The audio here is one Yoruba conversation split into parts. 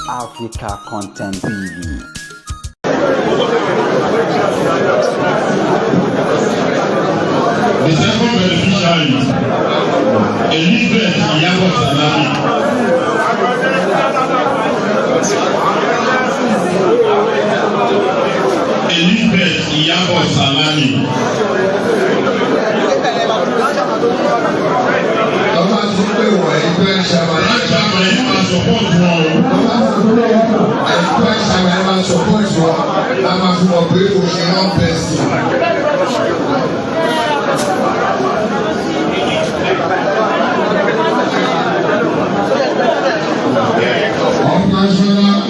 Africa Content TV. The second beneficiary, Elizabeth Iyabo Salami. Elizabeth Iyabo Salami. Ọba tó pé wọ̀ ẹgbẹ́ ìṣàmàlẹ́ máa support wọn. Ẹgbẹ́ ìṣàmàlẹ́ máa support wọn. A máa fún ọ pé o ṣe rán bẹ́ẹ̀sì. Of national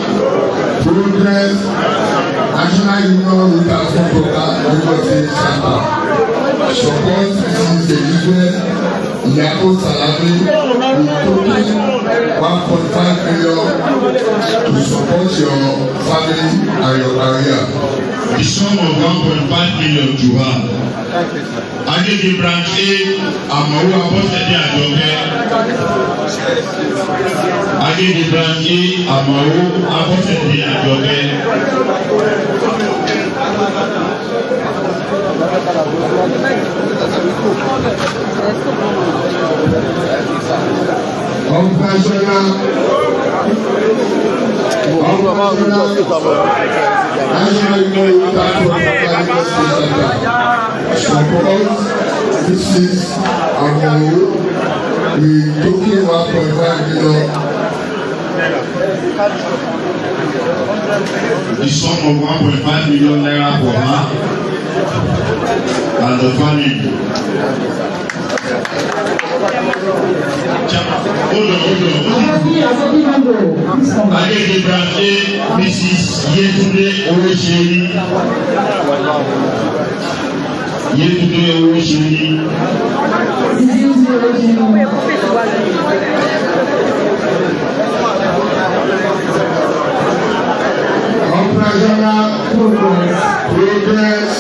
progress, national union leaders for program Lagos State Chapter. Support Mrs. Elizabeth Iyabo Salami with total 1.5 million to support your family and your career. The sum of 1.5 million to her. Agege branch A, Amawu Abosede Ajoke. Agege branch A, Amawu Abosede Ajoke. Support Mrs. Amawu with total 1.5 million. The sum of 1.5 million naira for her and the family. Hold on. Agege branch A, Mrs. Yetunde Owoseri. Yetunde Owoseri. Operational progress.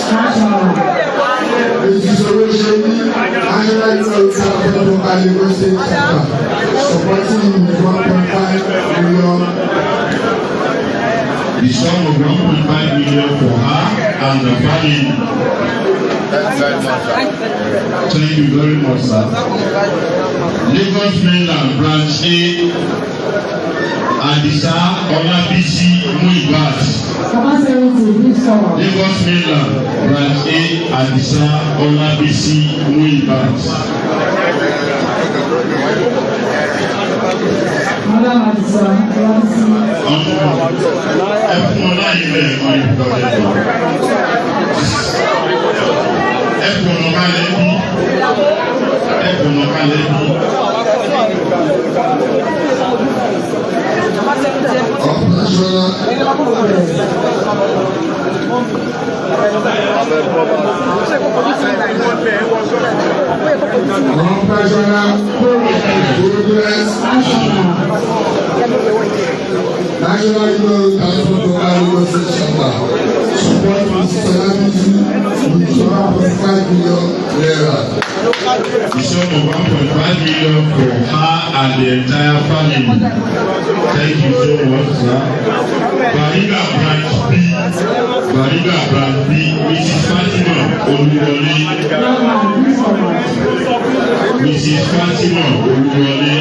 Mrs. Owoseri, National Union for Lagos State Chapter, supporting 1.5 million. The sum of 1.5 million for her and the family. Thank you very much, sir. Lagos Mainland branch A, Adisa Olabisi Muibat. Lagos Mainland branch A, Adisa Olabisi Muibat. National Union for Lagos State Chapter, support Mrs. Salami with 1.5 million naira. The sum of 1.5 million for her and the entire family. Thank you so much, sir. Bariga branch B, Mrs. Fatima Oluwole. Mrs. Fatima Oluwole.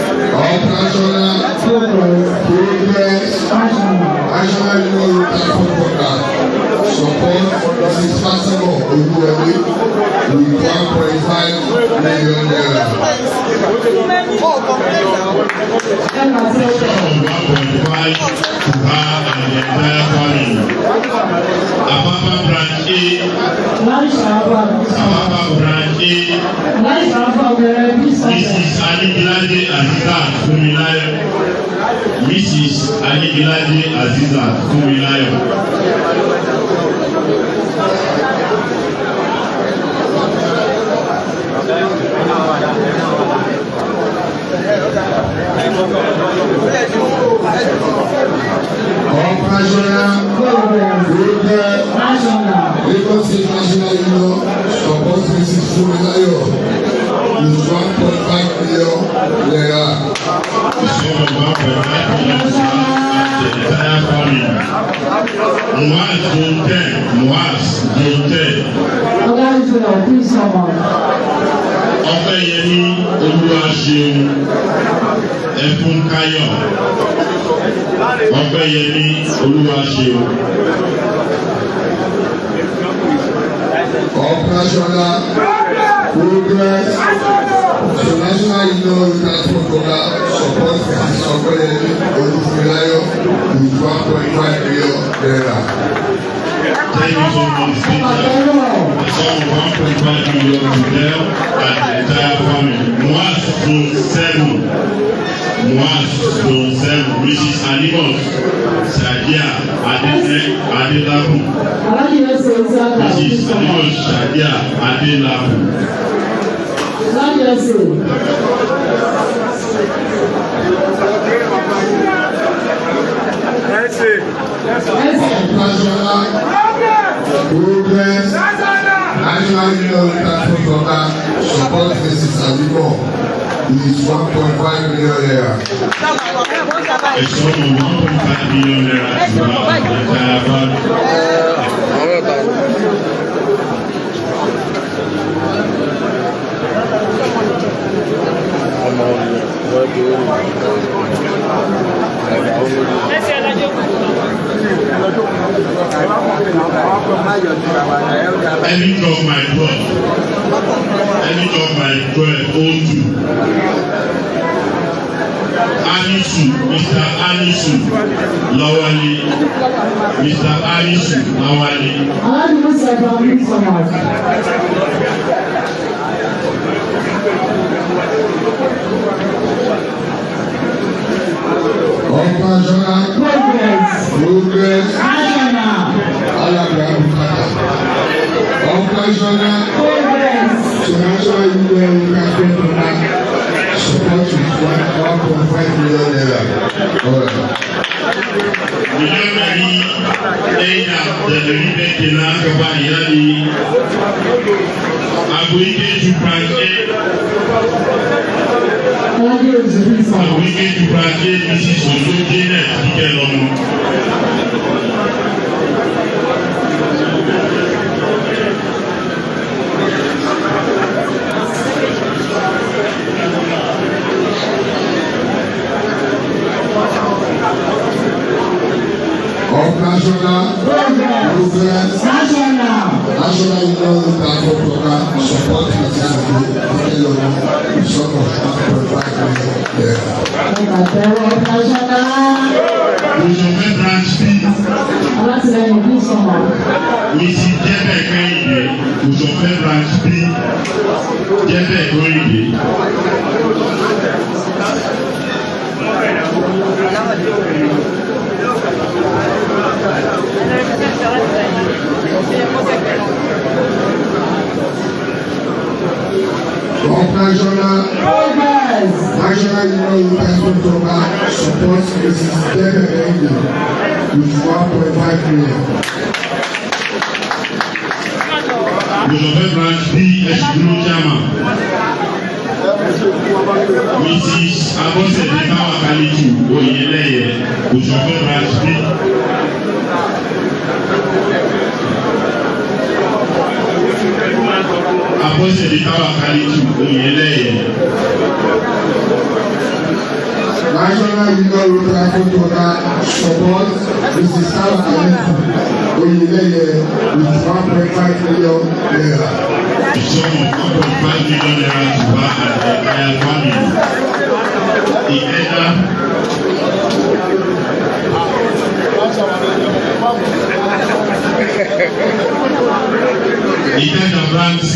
Operational progress, National Union for program support Mrs. Fatima Oluwole with 1.5 million naira. Ababa branch A, Mrs. Anigilade Azizat Funmilayo. Mrs. Anigilade Azizat Funmilayo. Operational Lagos State National Union support Mrs. Funmilayo with 1.5 million naira. The sum of 1.5 million to her and the entire family. Muaz Zone 10. Muaz Zone 10. Ọpẹ́yẹmí Olúwaṣeun Ẹfúnkáyọ̀. Ọpẹ́yẹmí Olúwaṣeun. Operational progress International Union Transport Program support Mrs. Ọpẹ́yẹmí Olúfunmiláyọ̀ with 1.5 million naira. Thank you so much, Peter. The sum of 1.5 million to them and the entire family. Muaz Zone 7. Muaz Zone 7. Mrs. Alimos Sadia Adelabu. Mrs. Alimos Sadia Adelabu. Operational progress National Union Transport Program support Mrs. Alimos with 1.5 million naira. A sum of 1.5 million naira to her and the entire family. Any of my 12 O2. Anisu, Mr. Anisu Lawali, Mr. Anisu Lawali. Operational progress Operational International Union Transport Program support with 1.5 million naira. Millionary Eina Deleribe Kena Kabayani Abuike to branch Abuike to branch Mrs. Ojo Janet Ikelomo. Operational progress National Union Transport Program support Mrs. Ikelomo with sum of 1.5 million naira. Òṣòfẹ́ branch B. Mrs. Jẹ́bẹ̀ Kẹ́hìndé. Òṣòfẹ́ branch B. Jẹ́bẹ̀ Kẹ́hìndé. Operational National Union Transport Program supports Mrs. Jẹ́bẹ̀ Kẹ́hìndé with 1.5 million. Òṣòfẹ́ branch B. Ẹ̀ṣìdúró Chairman. Mrs. Abọ́sẹ̀dé Káwákálíjù Oyèlẹ́yẹ. Òṣòfẹ́ branch B. Abọ́sẹ̀dé Káwákálíjù Oyèlẹ́yẹ. National Union Transport Program support Mrs. Káwákálíjù Oyèlẹ́yẹ with 1.5 million naira. The sum of 1.5 million naira to her and the entire family. The elder Ìkẹjà branch C.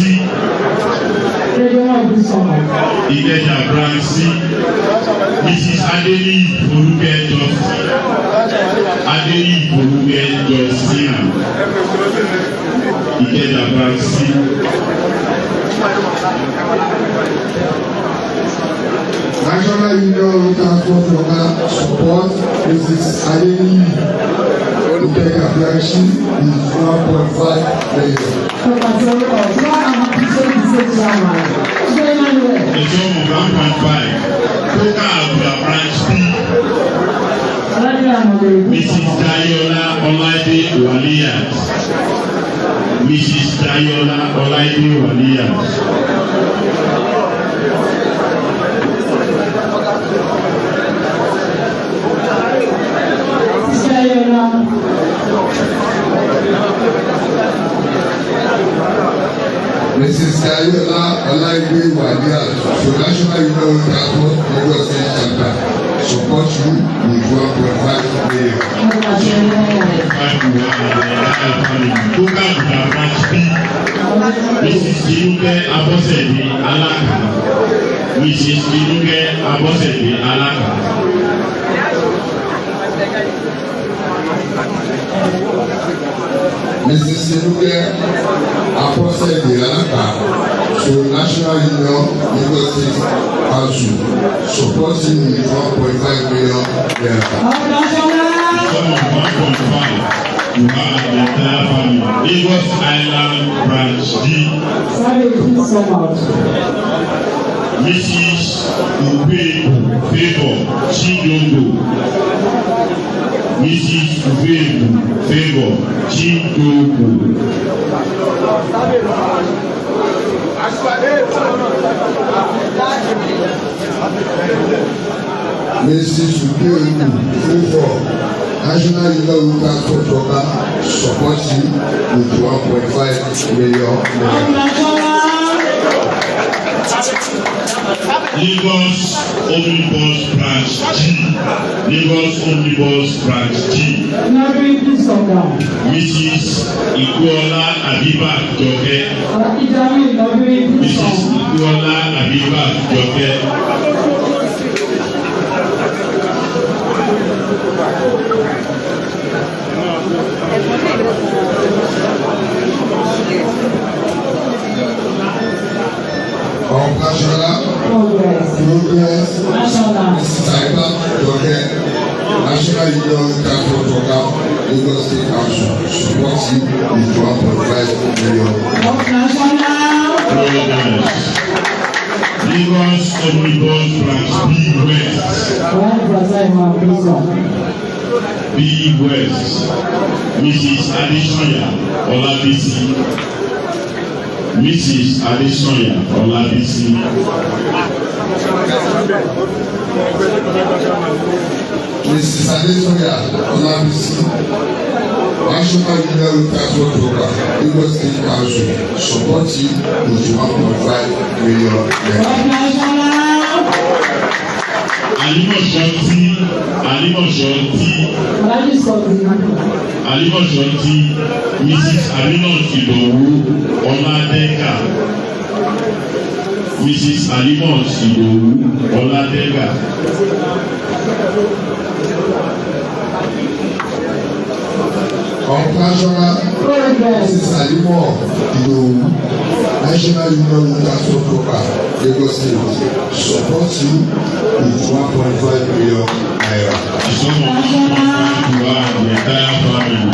Ìkẹjà branch C. Mrs. Adeniyi Olúkẹ́ Justina. Adeniyi Olúkẹ́ Justina. Ìkẹjà branch C. National Union Transport Program support Mrs. Adeniyi Abdulashi is 1.5 million. The sum of 1.5. Total Abuja branch B. Mrs. Dayola Olaide Waliyat. Mrs. Dayola Olaide Waliyat. Mrs. Dayola Olaide Waliyat, so National Union Transport Lagos State Chapter support you with 1.5 million. Mrs. Tinuke Abosede Alaka. Mrs. Tinuke Abosede Alaka. Mrs. Tinuke Abosede Alaka, so National Union Lagos State Council support you with 1.5 million naira. Sum of 1.5. You have the entire family. Lagos Island branch D. Mrs. Ubebu Favour Chidongo. Mrs. Ubebu Favour Chidongo. Mrs. Ubebu Favour National Union Transport Program support you with 1.5 million naira. Lagos Omnibus branch G. Lagos Omnibus branch G. Mrs. Ikuola Abiba Joke. Mrs. Ikuola Abiba Joke. National Progress Cyber Joke National Union Transport Program Lagos State Council support you with 1.5 million. Lagos Omnibus branch B West. Mrs. Adesanya Olabisi. Mrs. Adesanya Olabisi. Mrs. Adesanya Olabisi, National Union Transport Program Lagos State Council support you with 1.5 million naira. Alimọ̀ṣọ́ntì Mrs. Aminat Idowu Ọládẹ́gà. Mrs. Aminat Idowu Ọládẹ́gà. National Mrs. Aminat Idowu National Union Transport Program Lagos State support you with 1.5 million naira.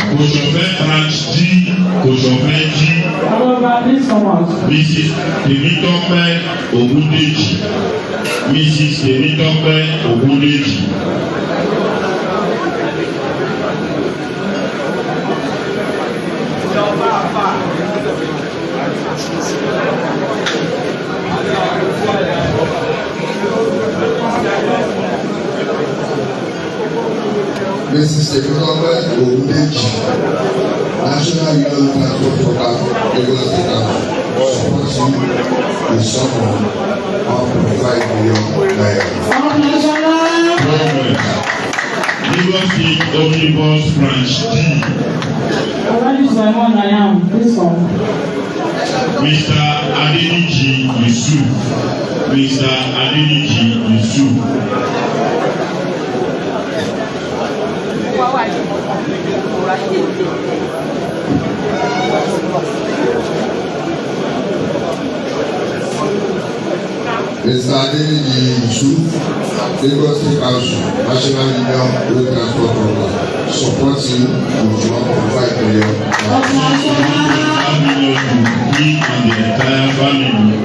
Kòsòfẹ́ branch D. Kòsòfẹ́ G. Mrs. Temitope Ogundeji. Mrs. Temitope Ogundeji. Mrs. Temitope Ogundeji, National Union Transport Program Lagos State Council support you with sum of 1.5 million naira. Lagos State Omnibus branch D. Mr. Adeniji Yusuf. Mr. Adeniji Yusuf. Mr. Adeniji Yusuf, Lagos State Council, National Union Road Transport Program, support you you with 1.5 million. In the entire family.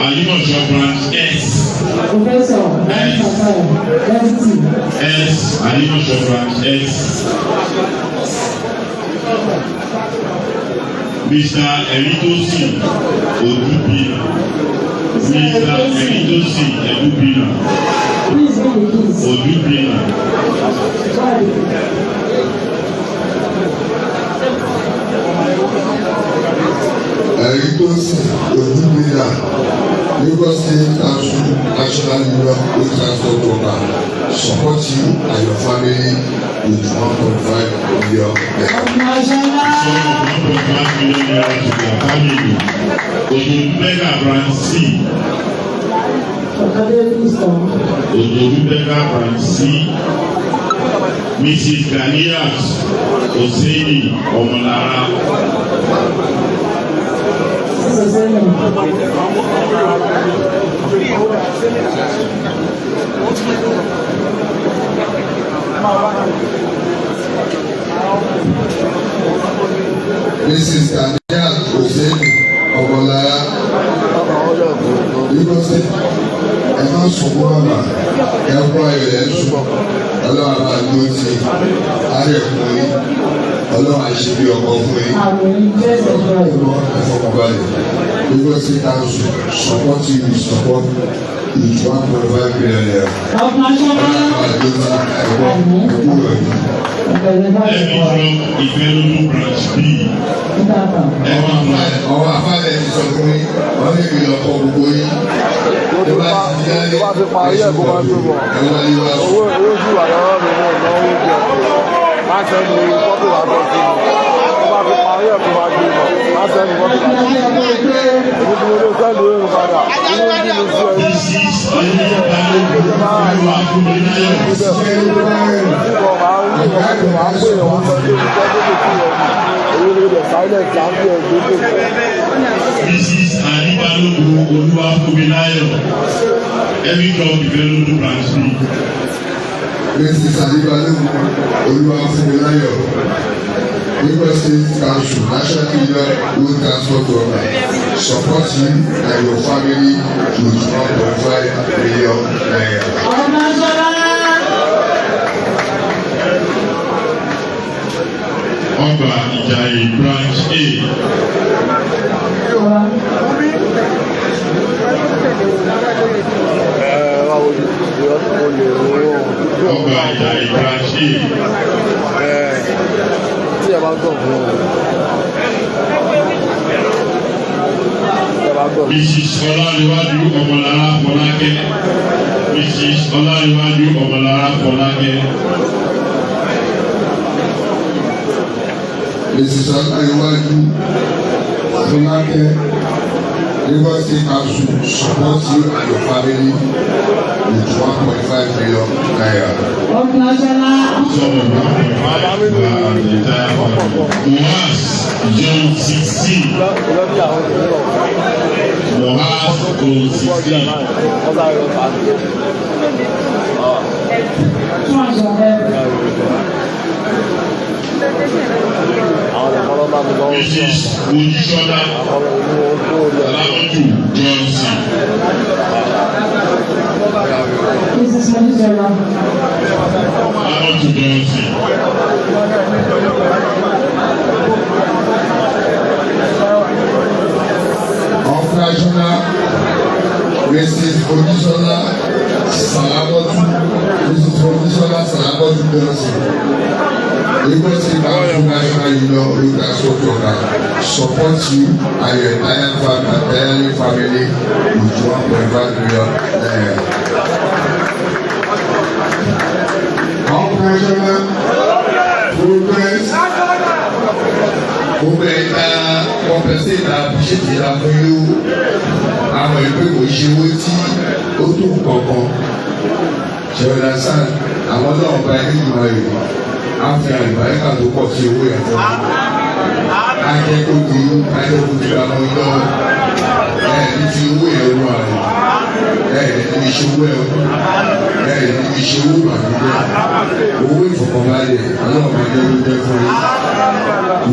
Alimosho branch S. Professor, S. Alimosho branch S. Mr. Eritosi Odubina. Mr. Eritosi Odubina. Odubina. Eritosi Odubina, Lagos State Council National Union Road Transport Worker, support you and your family with 1.5 million. So 1.5 million naira to their family. Odubega branch C. Odubega branch C. Mrs. Ganiat Oseni Omolara. Mrs. Ganiat Oseni Omolara. Lagos State ẹ máa sunkún bàbá ẹ kọ́ ayọ̀lẹ̀ sùn ọlọ́run àbá dúró ti àárẹ̀ fún yín ọlọ́run àṣírí ọkọ̀ fún yín ọlọ́run ẹ̀fọ́kànbalẹ̀ Lagos State Council support you with support with 1.5 million naira ọlọ́run àbá dúró ti ẹ̀kọ́ ìkúrò yìí. Ìfẹ́lódún branch B. Ọwọ́ afálẹ̀ ti sọ fún yín wọ́n lè fi lọ kọ́ gbogbo yín. Tó bá ti di lálẹ́ ẹ̀sùn pọ̀ ẹ̀wọ́n lé wá sùn. Owó sì wà lọ́wọ́ mi náà náwó jẹ. Má sẹ́ni kọ́pì wà bọ̀ sí mi. Tó bá fi parí ẹ̀ kó máa gbé lọ. Má sẹ́ni kọ́pì wà bọ̀ sí mi. Èmi tí mo lè sẹ́ni òun padà. Inú bí mi sí ẹ̀yìn. This is Anibalogo Oluwafumilayo. Every club Ìfẹ́lódún branch B. Mrs. Anibalogo Oluwafumilayo. Lagos State Council National Union Road Transport Worker support you and your family with 1.5 million naira. Ọba Ìjàyè branch A. Ọba Ìjàyè branch A. Tí ẹ bá gbọ̀ fún un. Mrs. Ọláníwájú Ọmọlára Fọlákẹ́. Mrs. Ọláníwájú Ọmọlára Fọlákẹ́. Mrs. Ọláníwájú Fọlákẹ́. Lagos State Council support you and your family with 1.5 million naira. So 1.5 the entire family. Moaz John 16. Moaz John 16. Mrs. Ojisola Alamaju Johnson. Alamaju Johnson. Operational Mrs. Ojisola Salabotu. Mrs. Ojisola Salabotu Johnson. Lagos State Council National Union Road Transport Worker support you and your entire family with 1.5 million naira. Operational progress. Gbogbo ẹ̀ka compensate appreciate ìlà fún yóò àwọn ìpè kò ṣe owó tí ó tó kankan. Ṣèwọ́dà sáà àwọn náà bá ẹni ìmọ̀ èrò. Àfi àlùbáríkà tó pọ̀ sí owó yẹn fún mi. Ajẹ́kọ̀ọ́ ti àwọn ọjọ́ ní ti owó yẹn rú àrùn. níbi ìṣòwò ẹ̀ níbi ìṣòwò ìbànújẹ́ owó ìfọ̀kànbalẹ̀ ọlọ́run máa jẹ́ oúnjẹ fún yín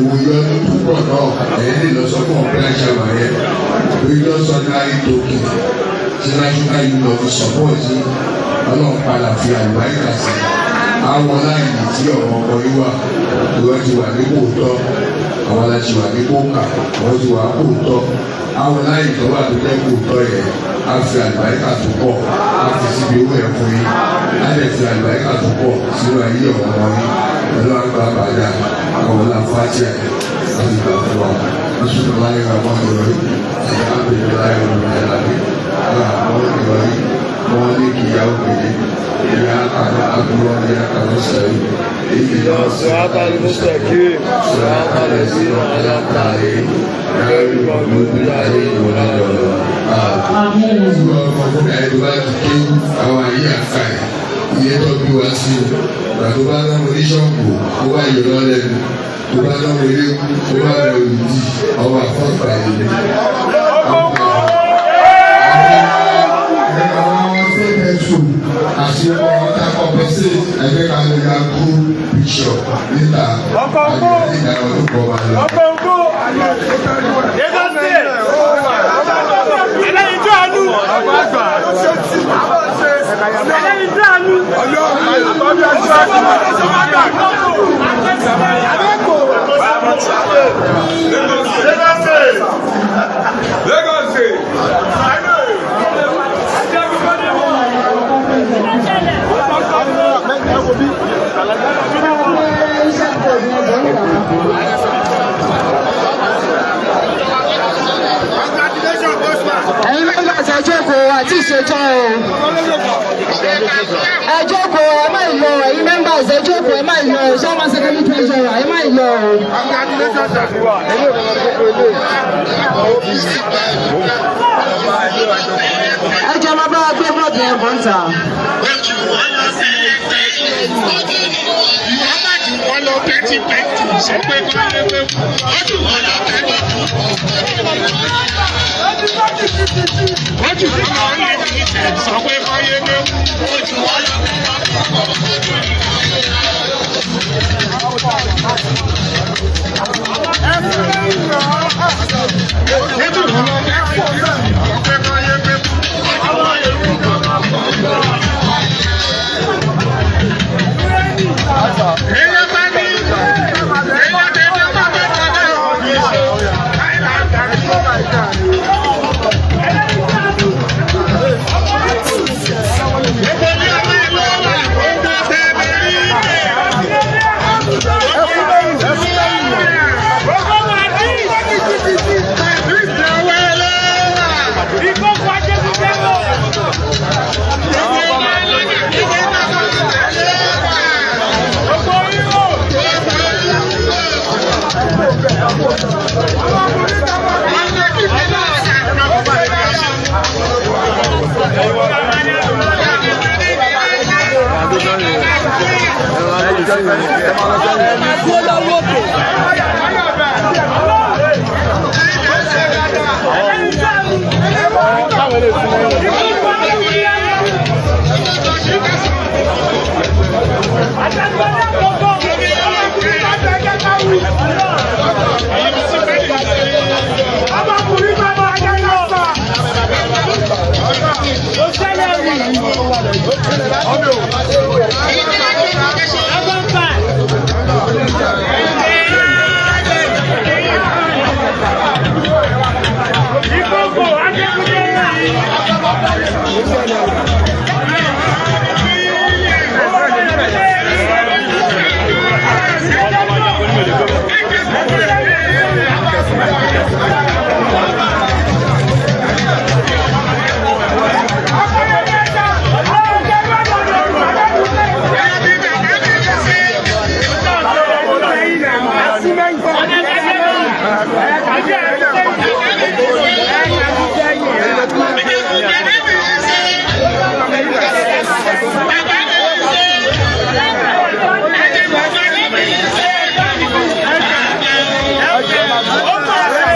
ìwòye ọdún púpọ̀ náà ẹ̀yìn lè lọ sọ́kùn ọ̀pẹ́ ṣàmà yẹn lórí lọ́sọ̀dárí tókè tí national union fi sọ́pọ̀tì ọlọ́run padà fi àlùbáríkà sí àwọn láyé tí ọ̀rọ̀ ọkọ̀ yìí wà ìwọ́n ti wà ní kóòtọ́ àwọn aláṣẹ wà ní kóòkà àwọn ti wà kóòtọ́ àwọn láyé tó wà tó jẹ́ kóòtọ́ yẹn á fi àlùbáríkà tó pọ̀ á fi síbi owó ẹ̀ fún yín á lè fi àlùbáríkà tó pọ̀ sínú ayé ọ̀rọ̀ wọn yín pẹ̀lú àgbà bàdà àwọn ọ̀làfáàtì ẹ̀ láti gbà fún wa nítorí láyé ra wọn lórí ẹ̀yà àbẹ̀rẹ̀ láyé wọn lórí ẹ̀lábẹ́ àwọn ìrọ̀lẹ́ wọn ní kí ìyàwó gbèrè ìyá àgbà àbúrò ní àkàrà sẹ́yìn ìdílé صراط المستقيم صراط الذين أنعمت عليهم غير المغضوب عليهم ولا الضالين. àwọn ayé àkàrà iye tó bí wá sí o gbàtó bá náà wọlé ṣọ́ọ̀bù ó wá ìyọ̀rọ̀ lẹ́nu tó bá náà wọlé ó wá rẹ̀ òdì ọwọ́ àfọ́fà yìí. àti ọ̀tá kọ̀pẹ́sẹ̀ ẹgbẹ́ kan lè ga kú bíṣọ̀ níta àgbẹ̀ nígbà ọdún kọ̀ wá lọ. ẹlẹ́yinjú àánú ẹlẹ́yinjú àánú ẹ̀yin mẹ́fà ṣe jókòó àti ìṣètò ẹ jókòó ẹ má lọ ẹ̀yin mẹ́fà ṣe jókòó ẹ má lọ ṣáwọn secretary treasurer ẹ má lọ. ẹ jẹ́ máa bá wa gbé bọ́ọ̀dù ẹ̀ bọ́n ta. wọ́n lọ pẹ́ntì sọ pé kọ́lé pé ó jù wọ́n lọ pẹ́ntì. ó jù wọ́n lọ pẹ́ntì sọ pé kọ́lé pé ó jù wọ́n lọ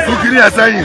Sugiri ẹsẹ̀yìn.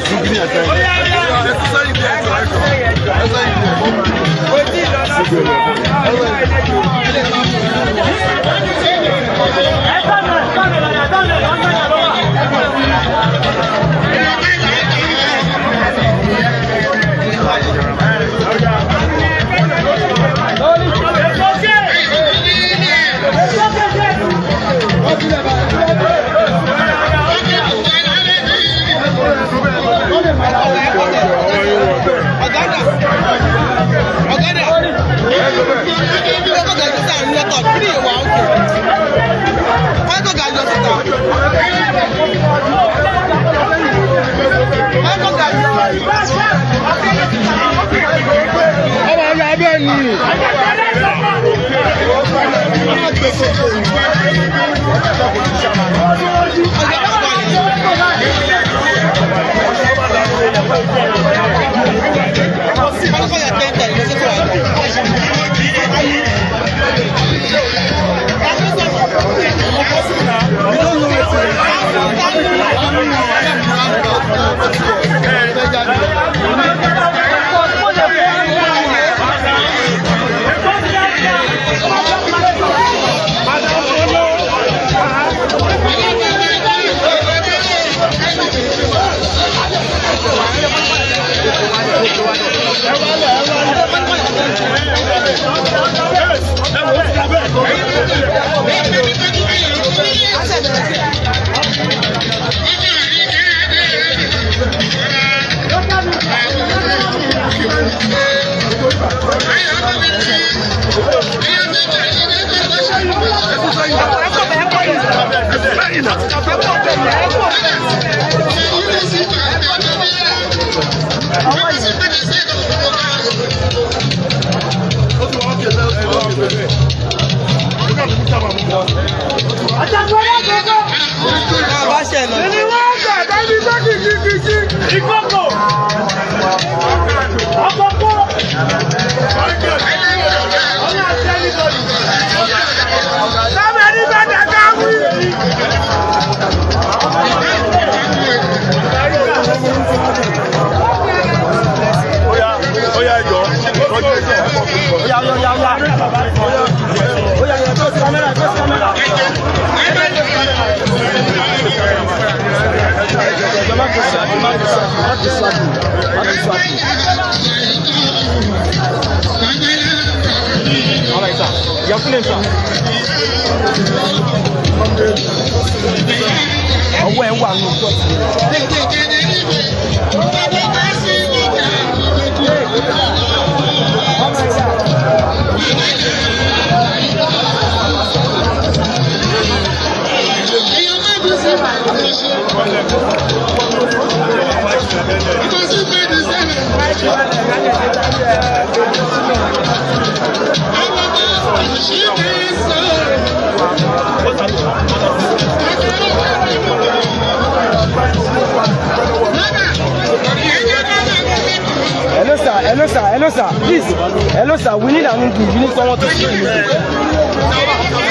Hello sir, please. Hello sir, we need an English. We need someone to speak music.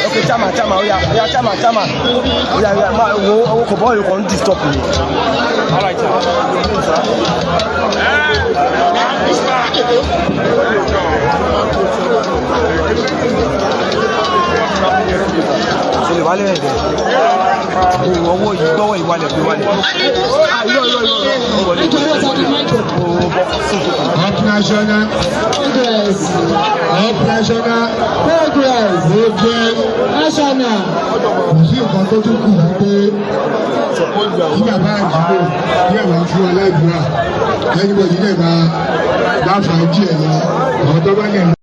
Okay, Chama, yeah, Chama. Yeah, boy, you can't disturb me. All right, sir. Anybody